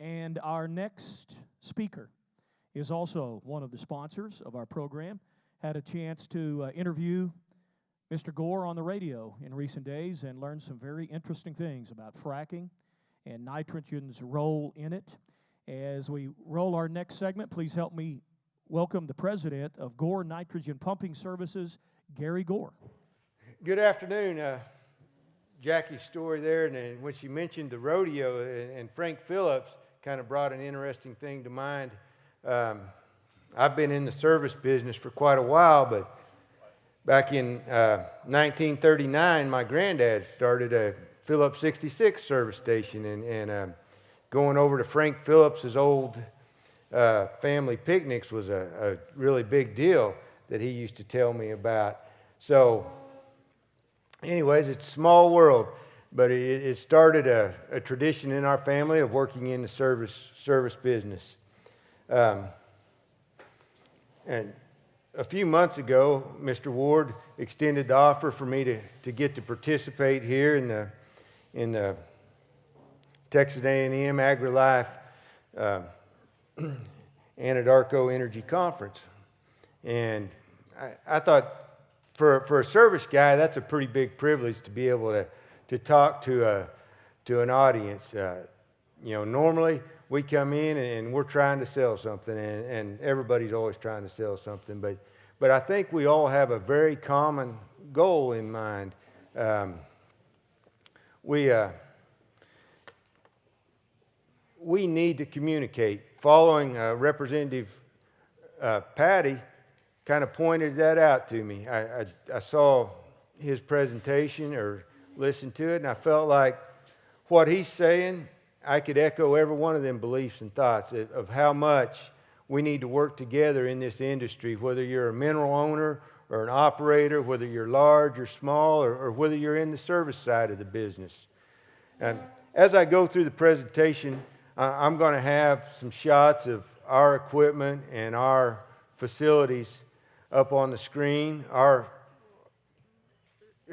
And our next speaker is also one of the sponsors of our program. Had a chance to interview Mr. Gore on the radio in recent days and learned some very interesting things about fracking and nitrogen's role in it. As we roll our next segment, please help me welcome the president of Gore Nitrogen Pumping Services, Gary Gore. Good afternoon. Jackie's story there, and when she mentioned the rodeo and Frank Phillips, kind of brought an interesting thing to mind. I've been in the service business for quite a while, but back in 1939, my granddad started a Phillips 66 service station, and going over to Frank Phillips's old family picnics was a really big deal that he used to tell me about. So anyways, it's a small world, but it started a tradition in our family of working in the service business. And a few months ago, Mr. Ward extended the offer for me to get to participate here in the Texas A&M Agrilife Anadarko Energy Conference. And I thought, for a service guy, that's a pretty big privilege to be able to talk to an audience. Normally we come in and we're trying to sell something, and everybody's always trying to sell something. But I think we all have a very common goal in mind. We need to communicate. Following Representative Patty kind of pointed that out to me. I saw his presentation or listened to it, and I felt like what he's saying, I could echo every one of them beliefs and thoughts of how much we need to work together in this industry, whether you're a mineral owner or an operator, whether you're large or small, or whether you're in the service side of the business. And as I go through the presentation, I'm going to have some shots of our equipment and our facilities up on the screen. Our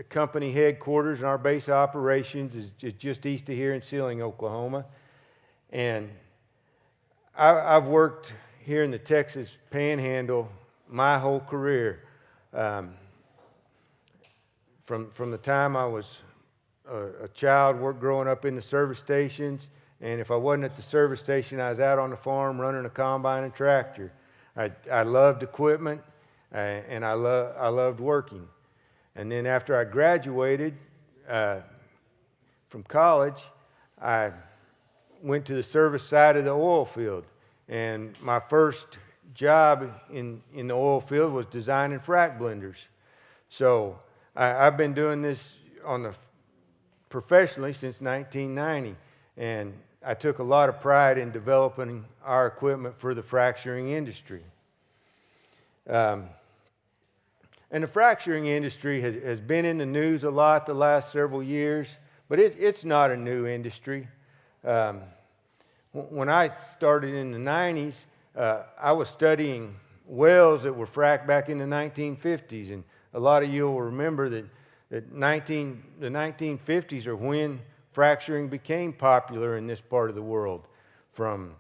company headquarters and our base of operations is just east of here in Sealing, Oklahoma. And I've worked here in the Texas Panhandle my whole career. From the time I was a child, growing up in the service stations, and if I wasn't at the service station, I was out on the farm running a combine and tractor. I loved equipment, and I loved working. And then after I graduated from college, I went to the service side of the oil field. And my first job in the oil field was designing frac blenders. So I've been doing this professionally since 1990. And I took a lot of pride in developing our equipment for the fracturing industry. And the fracturing industry has been in the news a lot the last several years, but it's not a new industry. When I started in the 90s, I was studying wells that were fracked back in the 1950s, and a lot of you will remember that the 1950s are when fracturing became popular in this part of the world. From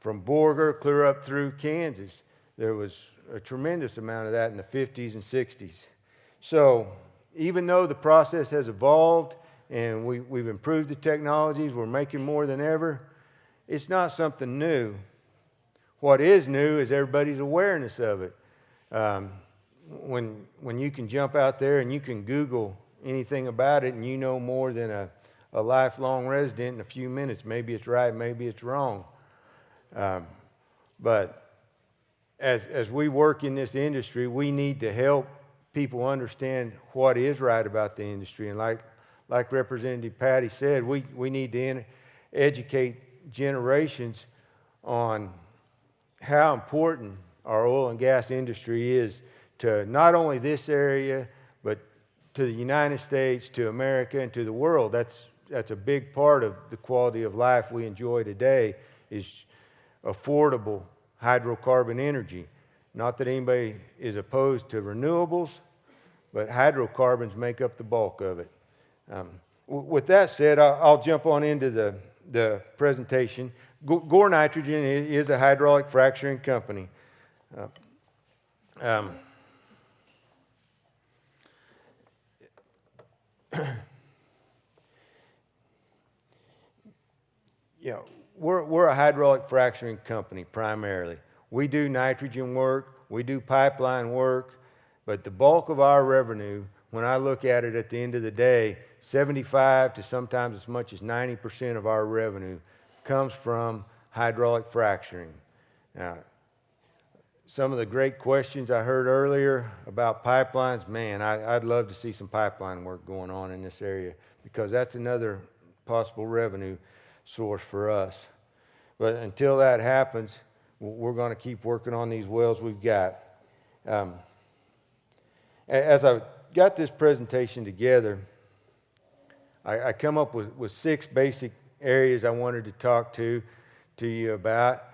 Borger clear up through Kansas, there was a tremendous amount of that in the 50s and 60s. So even though the process has evolved and we've improved the technologies, we're making more than ever, it's not something new. What is new is everybody's awareness of it. When you can jump out there and you can Google anything about it and you know more than a lifelong resident in a few minutes, maybe it's right, maybe it's wrong. But as we work in this industry, we need to help people understand what is right about the industry. And like Representative Patty said, we need to educate generations on how important our oil and gas industry is to not only this area, but to the United States, to America, and to the world. That's a big part of the quality of life we enjoy today, is affordable hydrocarbon energy. Not that anybody is opposed to renewables, but hydrocarbons make up the bulk of it. With that said, I'll jump on into the presentation. Gore Nitrogen is a hydraulic fracturing company. We're a hydraulic fracturing company primarily. We do nitrogen work, we do pipeline work, but the bulk of our revenue, when I look at it at the end of the day, 75 to sometimes as much as 90% of our revenue comes from hydraulic fracturing. Now, some of the great questions I heard earlier about pipelines, man, I'd love to see some pipeline work going on in this area because that's another possible revenue source for us. But until that happens, we're going to keep working on these wells we've got. As I got this presentation together, I come up with 6 basic areas I wanted to talk to you about.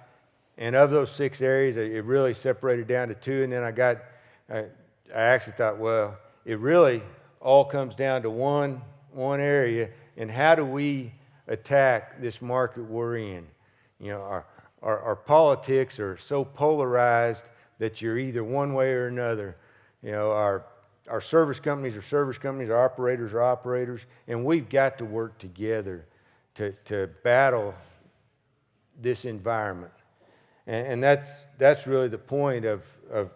And of those 6 areas, it really separated down to 2. And then I actually thought, well, it really all comes down to one area. And how do we attack this market we're in? You know, our politics are so polarized that you're either one way or another. You know, our service companies are service companies, our operators are operators, and we've got to work together to battle this environment. And that's really the point of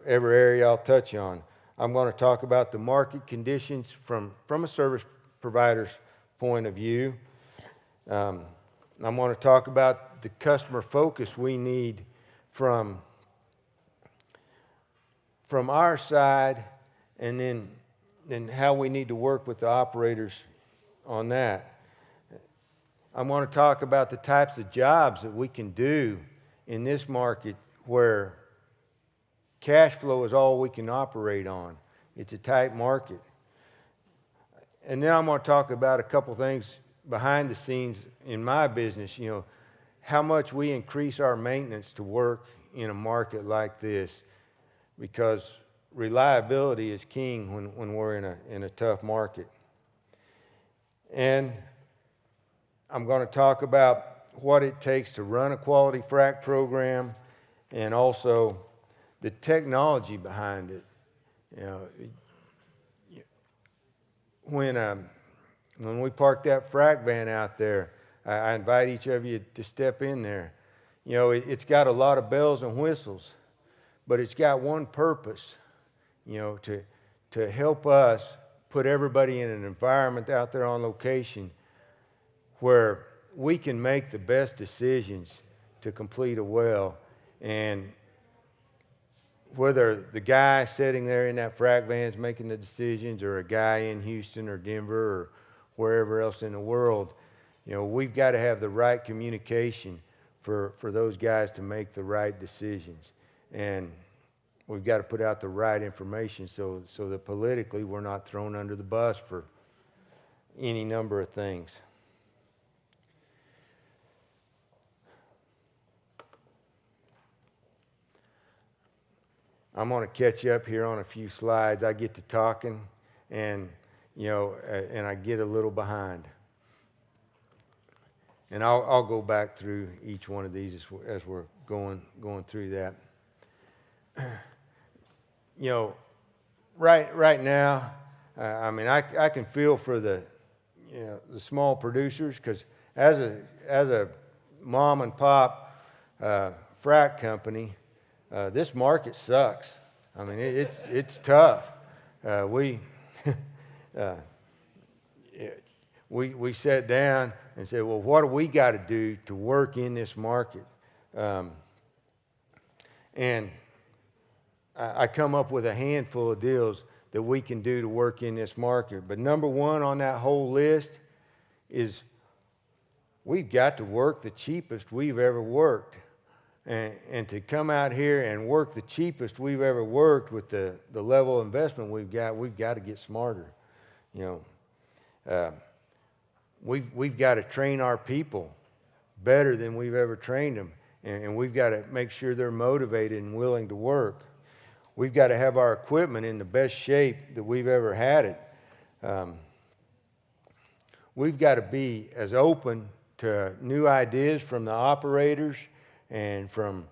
every area I'll touch on. I'm going to talk about the market conditions from a service provider's point of view. I'm going to talk about the customer focus we need from our side, and then how we need to work with the operators on that. I want to talk about the types of jobs that we can do in this market where cash flow is all we can operate on. It's a tight market. And then I'm going to talk about a couple things behind the scenes in my business, you know, how much we increase our maintenance to work in a market like this, because reliability is king when we're in a tough market. And I'm going to talk about what it takes to run a quality frac program and also the technology behind it. You know, when we park that frac van out there, I invite each of you to step in there. You know, it's got a lot of bells and whistles, but it's got one purpose, you know, to help us put everybody in an environment out there on location where we can make the best decisions to complete a well. And whether the guy sitting there in that frac van is making the decisions or a guy in Houston or Denver or wherever else in the world, you know, we've got to have the right communication for those guys to make the right decisions. And we've got to put out the right information so that politically we're not thrown under the bus for any number of things. I'm going to catch you up here on a few slides. I get to talking, and you know, and I get a little behind. And I'll go back through each one of these as we're going through that. You know, right now, I mean, I can feel for the small producers, because as a mom and pop frac company, this market sucks. I mean, it's tough. We sat down and said, well, what do we got to do to work in this market? And I come up with a handful of deals that we can do to work in this market. But number one on that whole list is we've got to work the cheapest we've ever worked. And to come out here and work the cheapest we've ever worked with the level of investment we've got to get smarter. You know, we've got to train our people better than we've ever trained them, and we've got to make sure they're motivated and willing to work. We've got to have our equipment in the best shape that we've ever had it. We've got to be as open new ideas from the operators and from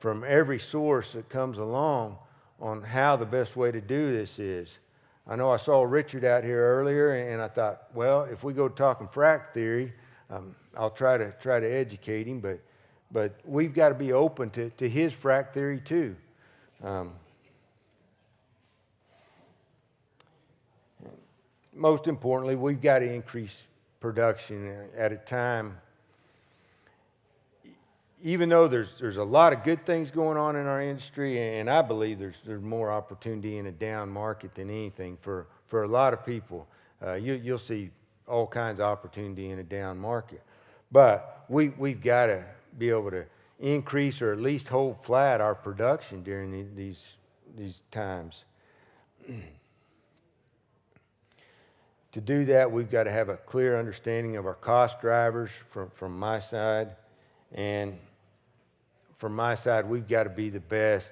every source that comes along on how the best way to do this is. I know I saw Richard out here earlier, and I thought, well, if we go talking frac theory, I'll try to educate him, but we've got to be open to his frac theory too. Most importantly, we've got to increase production at a time. Even though there's a lot of good things going on in our industry, and I believe there's more opportunity in a down market than anything for a lot of people. You'll see all kinds of opportunity in a down market, but we've got to be able to increase or at least hold flat our production during these times. To do that, we've got to have a clear understanding of our cost drivers from my side. And from my side, we've got to be the best.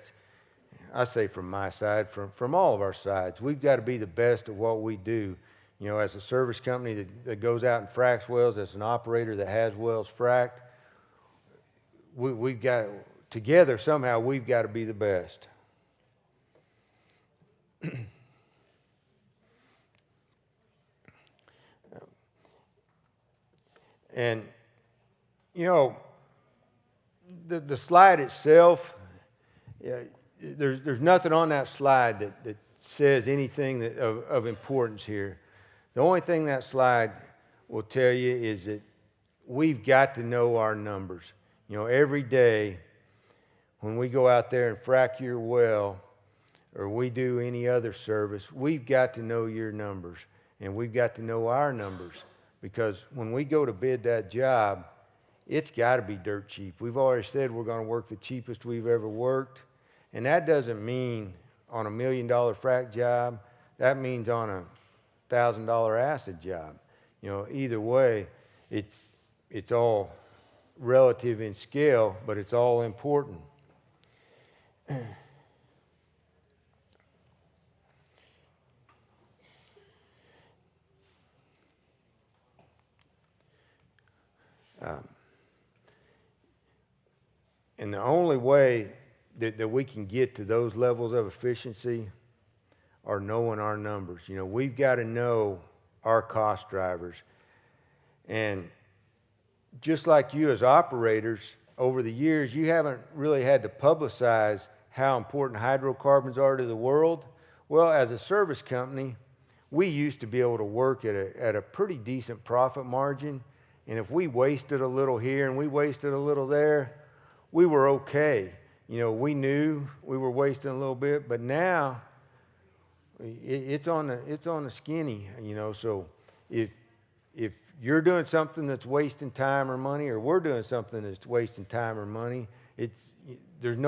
I say from my side, from all of our sides, we've got to be the best at what we do. You know, as a service company that goes out and fracks wells, as an operator that has wells fracked, we've got, together somehow, we've got to be the best. And, you know, the slide itself, there's nothing on that slide that says anything of importance here. The only thing that slide will tell you is that we've got to know our numbers. You know, every day when we go out there and frack your well or we do any other service, we've got to know your numbers and we've got to know our numbers, because when we go to bid that job, it's got to be dirt cheap. We've already said we're going to work the cheapest we've ever worked, and that doesn't mean on $1 million frack job. That means on a $1,000 acid job. You know, either way, it's all relative in scale, but it's all important. And the only way that we can get to those levels of efficiency are knowing our numbers. You know, we've got to know our cost drivers. And just like you as operators, over the years, you haven't really had to publicize how important hydrocarbons are to the world. Well, as a service company, we used to be able to work at a pretty decent profit margin. And if we wasted a little here and we wasted a little there, we were okay. You know, we knew we were wasting a little bit, but now it's on the skinny. You know, so if you're doing something that's wasting time or money, or we're doing something that's wasting time or money, there's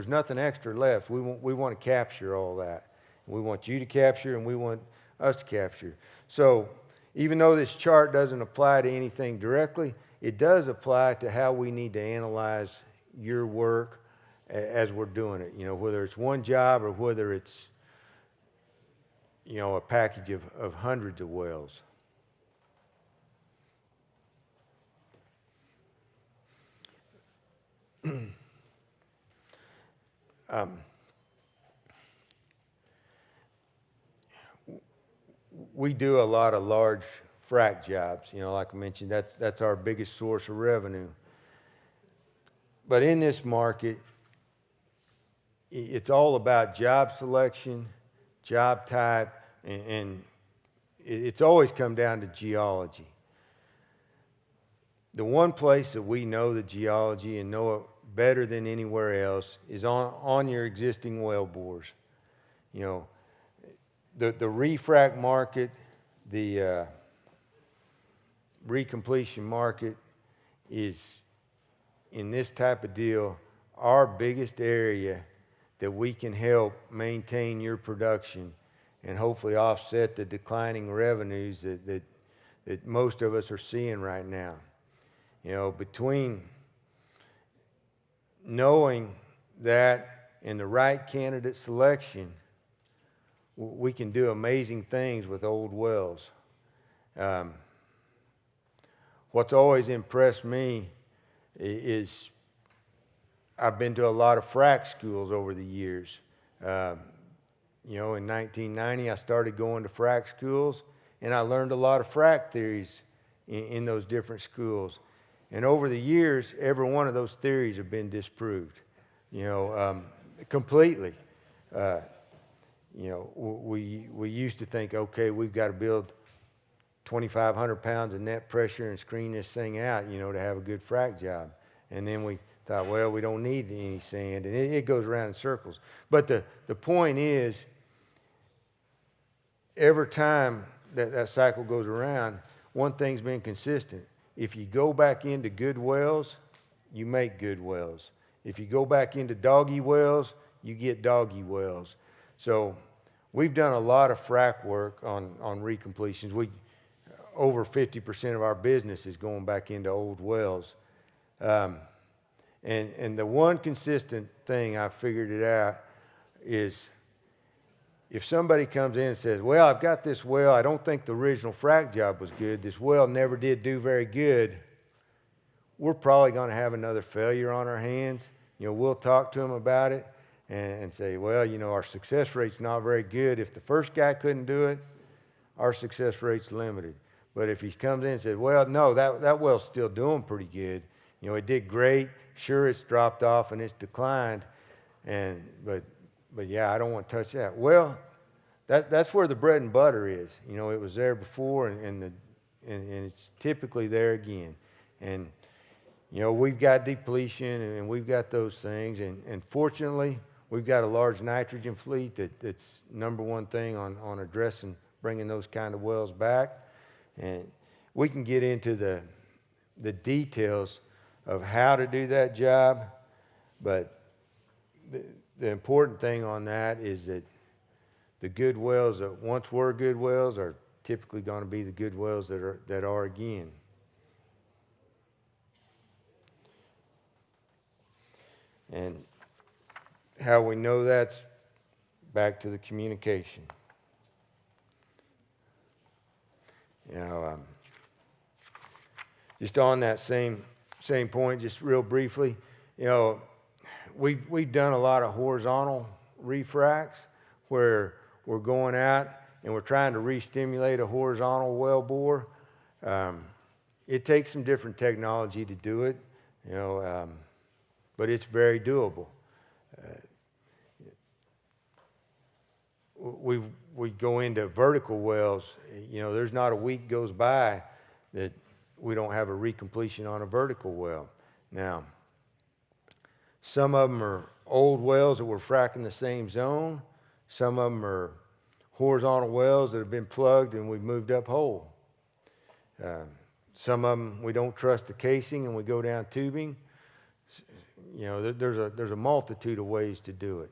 nothing extra left. We want to capture all that. We want you to capture, and we want us to capture. So even though this chart doesn't apply to anything directly, it does apply to how we need to analyze your work as we're doing it. You know, whether it's one job or whether it's, you know, a package of hundreds of wells. We do a lot of large frac jobs. You know, like I mentioned, that's our biggest source of revenue. But in this market, it's all about job selection, job type, and it's always come down to geology. The one place that we know the geology and know it better than anywhere else is on your existing well bores. You know, the refrac market, the recompletion market is, in this type of deal, our biggest area that we can help maintain your production and hopefully offset the declining revenues that most of us are seeing right now. You know, between knowing that and the right candidate selection, we can do amazing things with old wells. what's always impressed me is I've been to a lot of frac schools over the years. You know, in 1990, I started going to frac schools, and I learned a lot of frac theories in those different schools. And over the years, every one of those theories have been disproved, you know, completely. You know, we used to think, okay, we've got to build 2,500 pounds of net pressure and screen this thing out, you know, to have a good frac job. And then we thought, well, we don't need any sand, and it goes around in circles. But the point is, every time that cycle goes around, one thing's been consistent. If you go back into good wells, you make good wells. If you go back into doggy wells, you get doggy wells. So we've done a lot of frac work on recompletions. Over 50% of our business is going back into old wells. And the one consistent thing I figured it out is, if somebody comes in and says, well, I've got this well, I don't think the original frac job was good, this well never did do very good, we're probably going to have another failure on our hands. You know, we'll talk to them about it and say, well, you know, our success rate's not very good. If the first guy couldn't do it, our success rate's limited. But if he comes in and says, well, no, that well's still doing pretty good. You know, it did great. Sure, it's dropped off and it's declined. But yeah, I don't want to touch that. Well, that's where the bread and butter is. You know, it was there before, and it's typically there again. And you know, we've got depletion and we've got those things, and fortunately, we've got a large nitrogen fleet that's number one thing on addressing bringing those kind of wells back. And we can get into the details of how to do that job, but the important thing on that is that the good wells that once were good wells are typically going to be the good wells that are again. And how we know that's back to the communication. You know, just on that same point, just real briefly, you know, we've done a lot of horizontal refracs where we're going out and we're trying to re-stimulate a horizontal well bore. It takes some different technology to do it, you know, but it's very doable. We go into vertical wells, you know, there's not a week goes by that we don't have a recompletion on a vertical well. Now, some of them are old wells that we're fracking the same zone. Some of them are horizontal wells that have been plugged and we've moved up hole. Some of them we don't trust the casing and we go down tubing. You know, there's a multitude of ways to do it.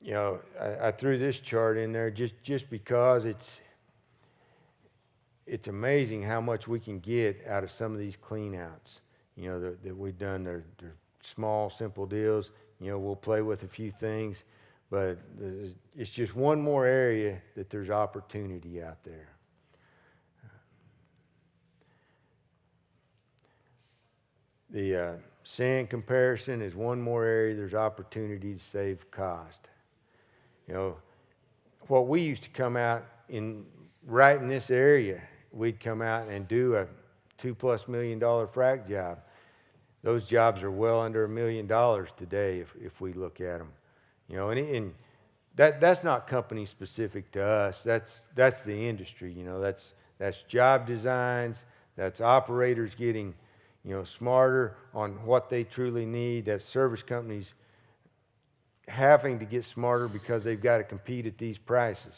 You know, I threw this chart in there just because it's amazing how much we can get out of some of these cleanouts. You know, that we've done. They're small, simple deals. You know, we'll play with a few things, but it's just one more area that there's opportunity out there. The sand comparison is one more area there's opportunity to save cost. You know, what we used to come out right in this area, we'd come out and do a $2+ million frac job. Those jobs are well under $1 million today if we look at them. You know, and that's not company specific to us. That's the industry. You know, that's job designs. That's operators getting, you know, smarter on what they truly need. That's service companies having to get smarter because they've got to compete at these prices.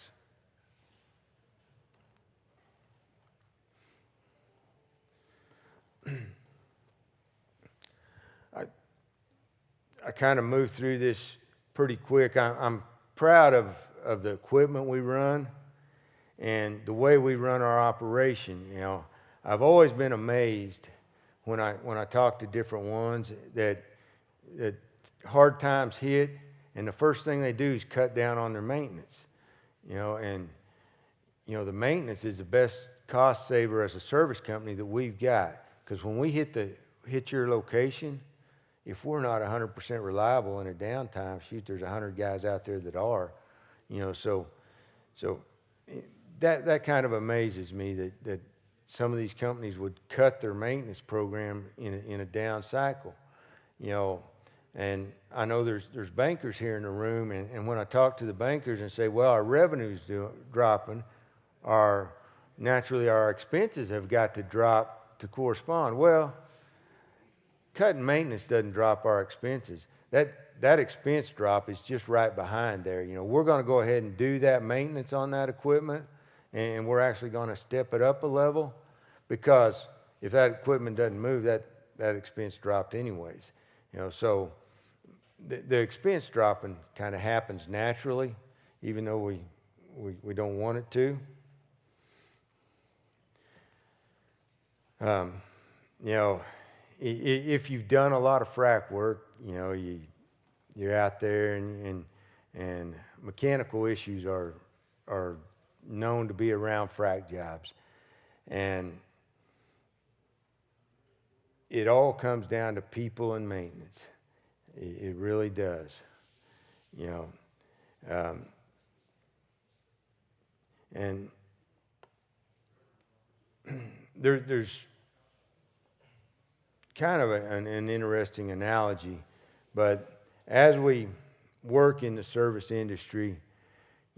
I kind of moved through this pretty quick. I'm proud of the equipment we run and the way we run our operation. You know, I've always been amazed when I talk to different ones that hard times hit, and the first thing they do is cut down on their maintenance. and the maintenance is the best cost saver as a service company that we've got. Because when we hit your location, if we're not 100% reliable in a downtime, shoot, there's 100 guys out there that are, so that kind of amazes me that some of these companies would cut their maintenance program in a down cycle, and I know there's bankers here in the room, and when I talk to the bankers and say, well, our revenue's dropping, naturally our expenses have got to drop to correspond. Well, cutting maintenance doesn't drop our expenses. That expense drop is just right behind there. We're going to go ahead and do that maintenance on that equipment, and we're actually going to step it up a level, because if that equipment doesn't move, that expense dropped anyways. So the expense dropping kind of happens naturally, even though we don't want it to. If you've done a lot of frac work, you're out there, and mechanical issues are known to be around frac jobs, and it all comes down to people and maintenance. It really does, and there's kind of an interesting analogy, but as we work in the service industry,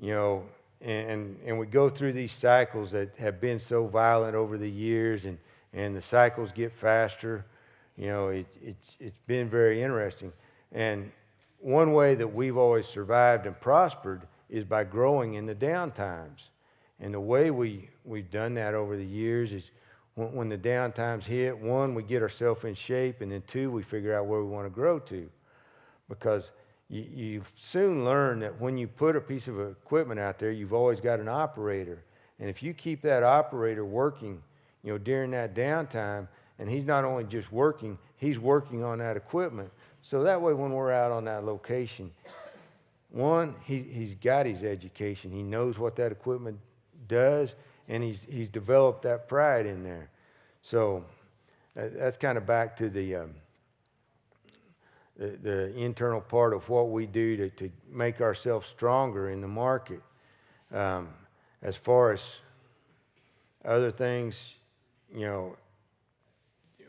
and we go through these cycles that have been so violent over the years, and the cycles get faster, it's been very interesting. And one way that we've always survived and prospered is by growing in the down times. And the way we've done that over the years is when the down times hit, one, we get ourselves in shape, and then two, we figure out where we want to grow to. Because you soon learn that when you put a piece of equipment out there, you've always got an operator. And if you keep that operator working, during that downtime, and he's not only just working, he's working on that equipment. So that way when we're out on that location, one, he's got his education. He knows what that equipment does, and he's developed that pride in there. So that's kind of back to the internal part of what we do to make ourselves stronger in the market. As far as other things,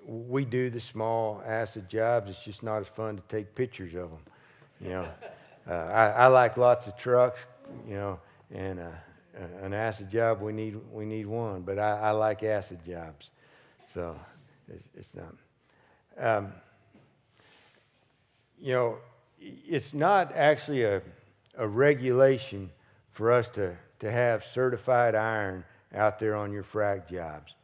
we do the small acid jobs. It's just not as fun to take pictures of them. I like lots of trucks, and an acid job, we need one, but I like acid jobs, so it's not. It's not actually a regulation for us to have certified iron out there on your frac jobs.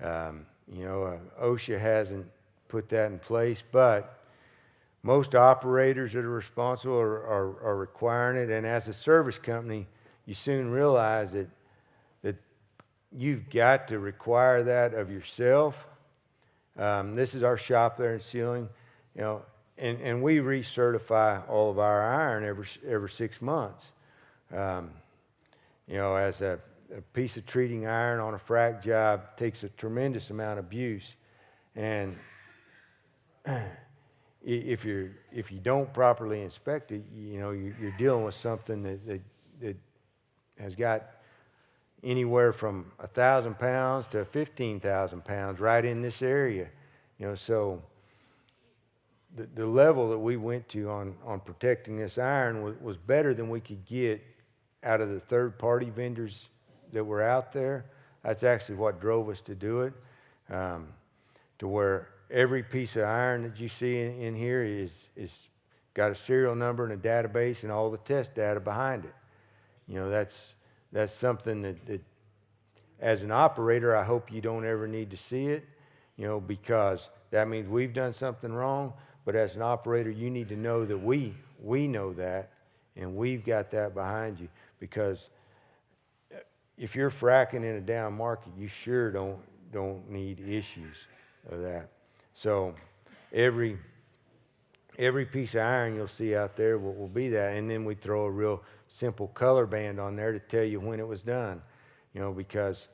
OSHA hasn't put that in place, but most operators that are responsible are requiring it. And as a service company, you soon realize that you've got to require that of yourself. This is our shop there in Sealing, and we recertify all of our iron every 6 months. As a piece of treating iron on a frac job takes a tremendous amount of abuse, and if you don't properly inspect it, you're dealing with something that has got anywhere from 1,000 pounds to 15,000 pounds right in this area. So the level that we went to on protecting this iron was better than we could get out of the third-party vendors that were out there. That's actually what drove us to do it, to where every piece of iron that you see in here is got a serial number and a database and all the test data behind it. That's something that as an operator, I hope you don't ever need to see it, because that means we've done something wrong. But as an operator, you need to know that we know that, and we've got that behind you. Because if you're fracking in a down market, you sure don't need issues of that. So every every piece of iron you'll see out there will be that. And then we throw a real simple color band on there to tell you when it was done, because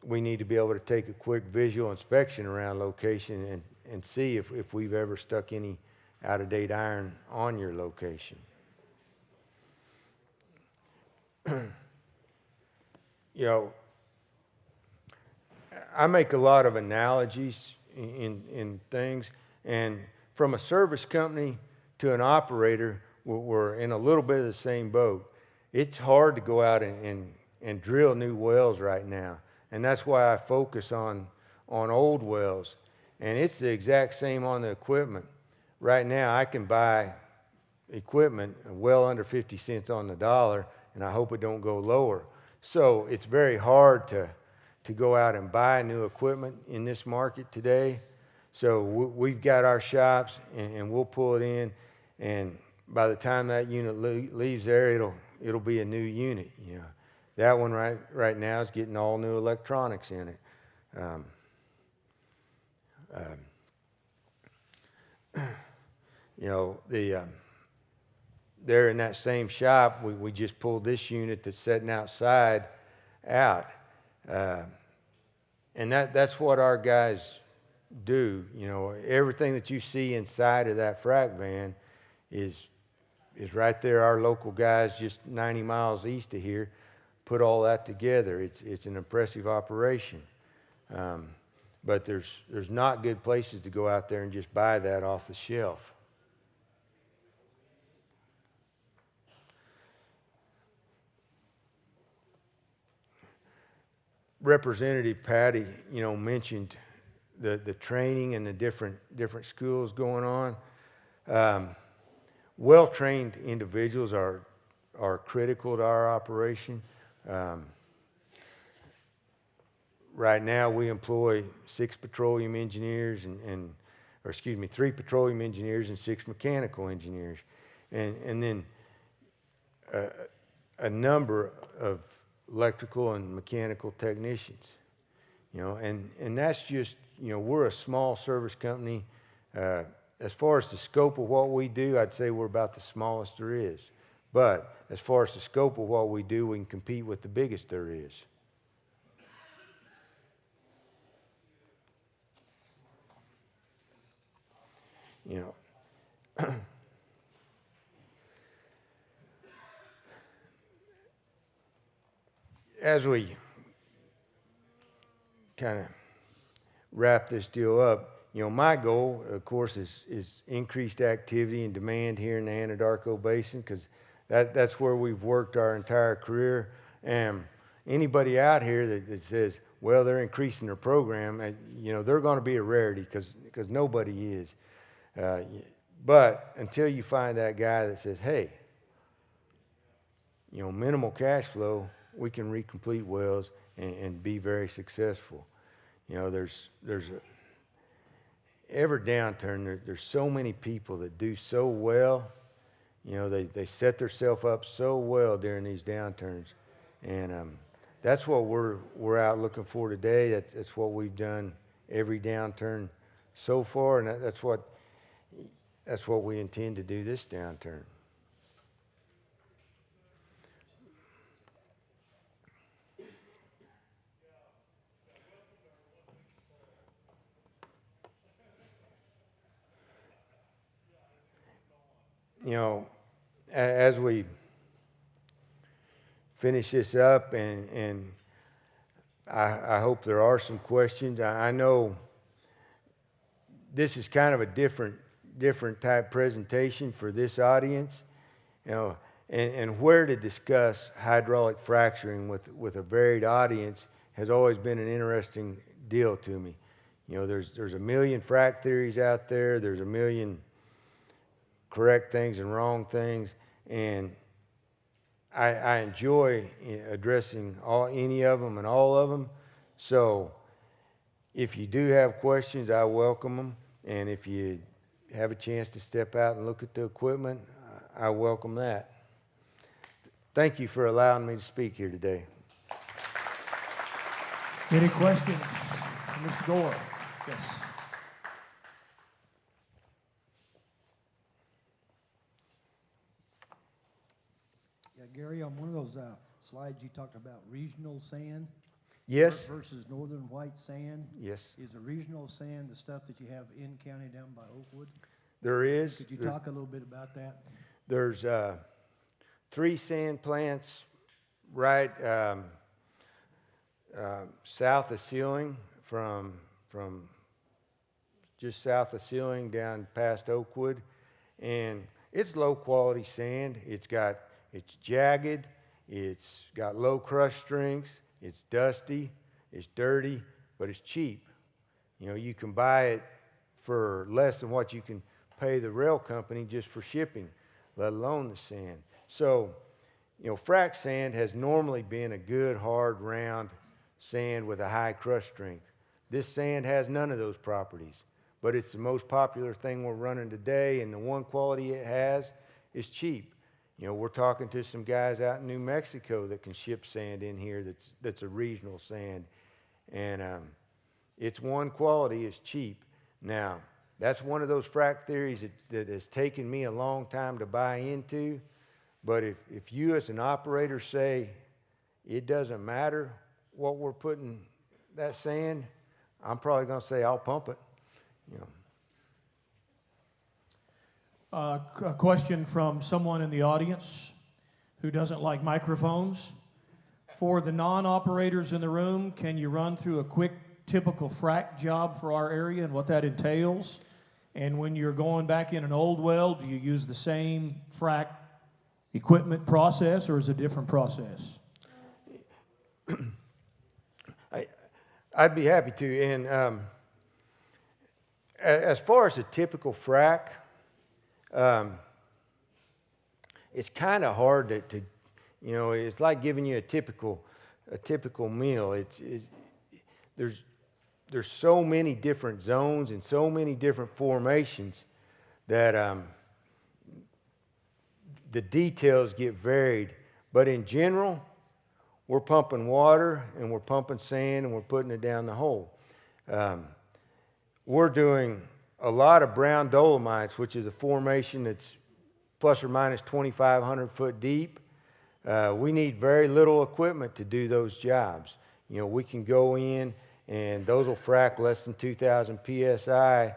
we need to be able to take a quick visual inspection around location and see if we've ever stuck any out-of-date iron on your location. I make a lot of analogies in things, and from a service company to an operator, we're in a little bit of the same boat. It's hard to go out and drill new wells right now, and that's why I focus on old wells. And it's the exact same on the equipment. Right now, I can buy equipment well under 50 cents on the dollar, and I hope it don't go lower. So it's very hard to go out and buy new equipment in this market today. So we've got our shops, and we'll pull it in, and by the time that unit leaves there, it'll be a new unit. That one right now is getting all new electronics in it. There in that same shop, we just pulled this unit that's sitting outside out. And that's what our guys do. Everything that you see inside of that frac van is right there. Our local guys just 90 miles east of here put all that together. It's an impressive operation. But there's not good places to go out there and just buy that off the shelf. Representative Patty, mentioned the training and the different schools going on. Well-trained individuals are critical to our operation. Right now, we employ 3 petroleum engineers and 6 mechanical engineers, and then a number of electrical and mechanical technicians. And that's just, we're a small service company. As far as the scope of what we do, I'd say we're about the smallest there is. But as far as the scope of what we do, we can compete with the biggest there is. As we kind of wrap this deal up, my goal, of course, is increased activity and demand here in the Anadarko Basin, because that's where we've worked our entire career. And anybody out here that says, well, they're increasing their program, they're going to be a rarity, because nobody is. But until you find that guy that says, hey, minimal cash flow, we can recomplete wells and be very successful. Every downturn, there's so many people that do so well. They set themselves up so well during these downturns, and that's what we're out looking for today. That's what we've done every downturn so far, and that's what we intend to do this downturn. As we finish this up, and I hope there are some questions. I know this is kind of a different type presentation for this audience, and where to discuss hydraulic fracturing with a varied audience has always been an interesting deal to me. There's a million frac theories out there. There's a million correct things and wrong things, and I enjoy addressing any of them and all of them. So if you do have questions, I welcome them, and if you have a chance to step out and look at the equipment, I welcome that. Thank you for allowing me to speak here today. Any questions for Mr. Gore? Yes. those slides you talked about regional sand Yes. versus northern white sand. Yes. Is the regional sand the stuff that you have in county down by Oakwood? There is. Could you talk a little bit about that? There's 3 sand plants right south of Sealing, from just south of Sealing down past Oakwood, and it's low quality sand. It's jagged, it's got low crush strengths, it's dusty, it's dirty, but it's cheap. You know, you can buy it for less than what you can pay the rail company just for shipping, let alone the sand. So, you know, frac sand has normally been a good, hard, round sand with a high crush strength. This sand has none of those properties, but it's the most popular thing we're running today, and the one quality it has is cheap. You know, we're talking to some guys out in New Mexico that can ship sand in here that's a regional sand, and it's one quality, it's cheap. Now, that's one of those frac theories that has taken me a long time to buy into, but if you as an operator say it doesn't matter what we're putting that sand, I'm probably going to say I'll pump it. You know. A question from someone in the audience who doesn't like microphones. For the non-operators in the room, can you run through a quick typical frac job for our area and what that entails? And when you're going back in an old well, do you use the same frac equipment process, or is it a different process? I'd be happy to. And as far as a typical frac, it's kind of hard to, you know, it's like giving you a typical meal. There's so many different zones and so many different formations that the details get varied. But in general, we're pumping water and we're pumping sand and we're putting it down the hole. We're doing a lot of brown dolomites, which is a formation that's plus or minus 2,500 foot deep. We need very little equipment to do those jobs. You know, we can go in and those will frac less than 2,000 PSI,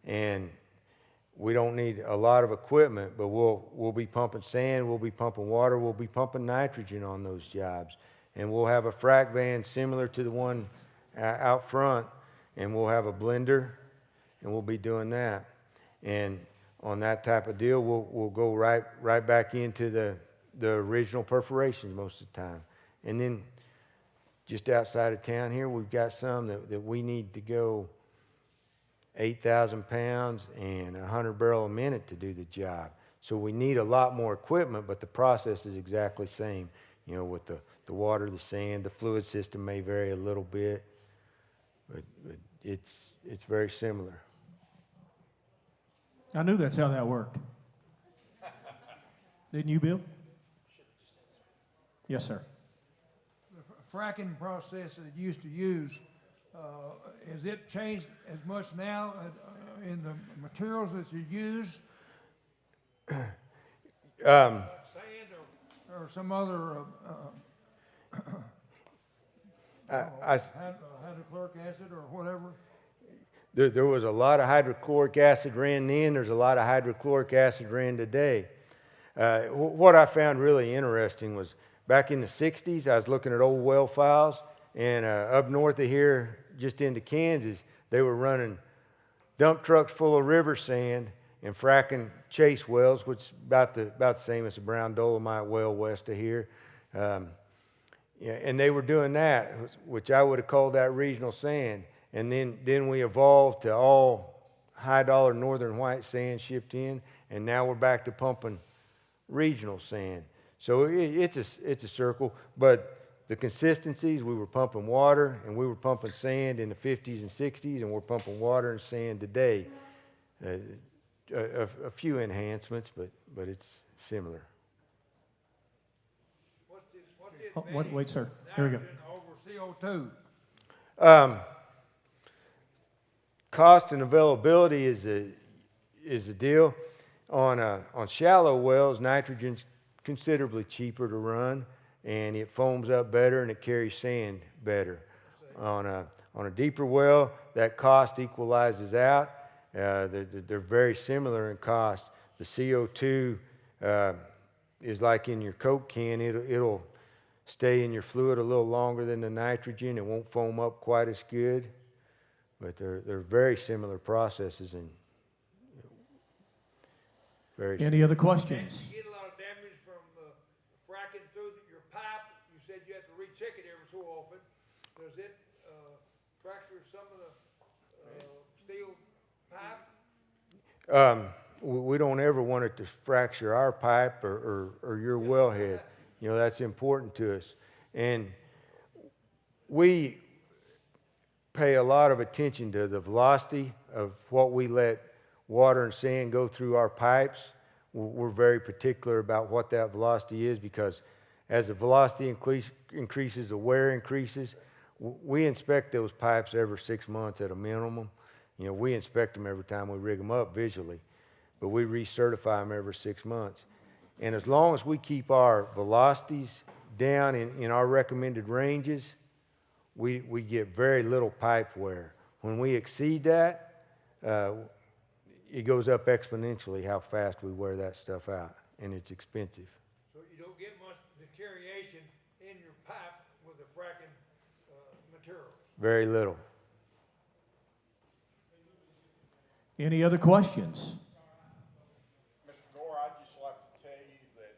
and we don't need a lot of equipment, but we'll be pumping sand, we'll be pumping water, we'll be pumping nitrogen on those jobs. And we'll have a frac van similar to the one out front, and we'll have a blender, and we'll be doing that. And on that type of deal, we'll go right back into the original perforations most of the time. And then just outside of town here, we've got some that we need to go 8,000 pounds and 100 barrel a minute to do the job. So we need a lot more equipment, but the process is exactly the same. You know, with the water, the sand, the fluid system may vary a little bit, but it's very similar. I knew that's how that worked. Didn't you, Bill? Yes, sir. The fracking process that you used to use, has it changed as much now in the materials that you use? Sand or some other hydrochloric acid or whatever? There was a lot of hydrochloric acid ran then. There's a lot of hydrochloric acid ran today. What I found really interesting was back in the 60s, I was looking at old well files, and up north of here, just into Kansas, they were running dump trucks full of river sand and fracking chase wells, which is about the same as a brown dolomite well west of here. Yeah, and they were doing that, which I would have called that regional sand. And then we evolved to all high-dollar northern white sand shipped in, and now we're back to pumping regional sand. So it's a circle, but the consistencies, we were pumping water and we were pumping sand in the 50s and 60s, and we're pumping water and sand today. A few enhancements, but it's similar. Wait, sir. Here we go. Over CO2. Cost and availability is the deal. On shallow wells, nitrogen's considerably cheaper to run, and it foams up better and it carries sand better. On a deeper well, that cost equalizes out. They're very similar in cost. The CO2 is like in your Coke can. It'll stay in your fluid a little longer than the nitrogen. It won't foam up quite as good, but they're very similar processes and very. Any other questions? You get a lot of damage from fracking through your pipe. You said you have to recheck it every so often. Does it fracture some of the steel pipe? We don't ever want it to fracture our pipe or your wellhead. You know, that's important to us. And we pay a lot of attention to the velocity of what we let water and sand go through our pipes. We're very particular about what that velocity is, because as the velocity increases, the wear increases. We inspect those pipes every 6 months at a minimum. You know, we inspect them every time we rig them up visually, but we recertify them every 6 months. And as long as we keep our velocities down in our recommended ranges, we get very little pipe wear. When we exceed that, it goes up exponentially how fast we wear that stuff out, and it's expensive. So you don't get much deterioration in your pipe with the fracking material? Very little. Any other questions? Mr. Gore, I'd just like to tell you that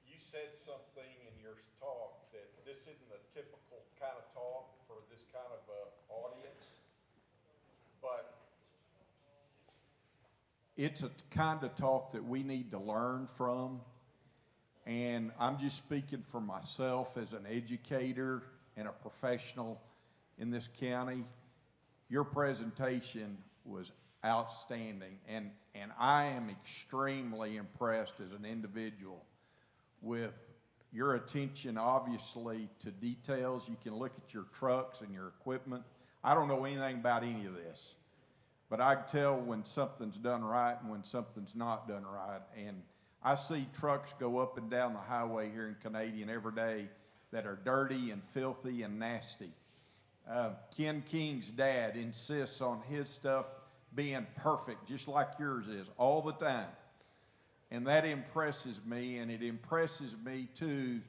you said something in your talk that this isn't a typical kind of talk for this kind of audience, but it's a kind of talk that we need to learn from. And I'm just speaking for myself as an educator and a professional in this county. Your presentation was outstanding, and I am extremely impressed as an individual with your attention, obviously, to details. You can look at your trucks and your equipment. I don't know anything about any of this, but I can tell when something's done right and when something's not done right. And I see trucks go up and down the highway here in Canadian every day that are dirty and filthy and nasty. Ken King's dad insists on his stuff being perfect, just like yours is, all the time. And that impresses me, and it impresses me too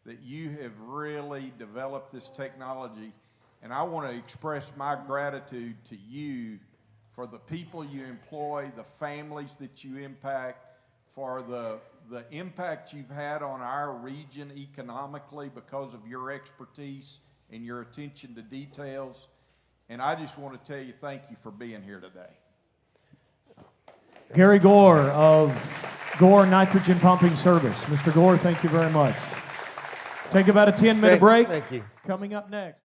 that you have really developed this technology. And I want to express my gratitude to you for the people you employ, the families that you impact, for the impact you've had on our region economically because of your expertise and your attention to details. And I just want to tell you thank you for being here today. Gary Gore of Gore Nitrogen Pumping Service. Mr. Gore, thank you very much. Take about a 10-minute break. Thank you. Coming up next.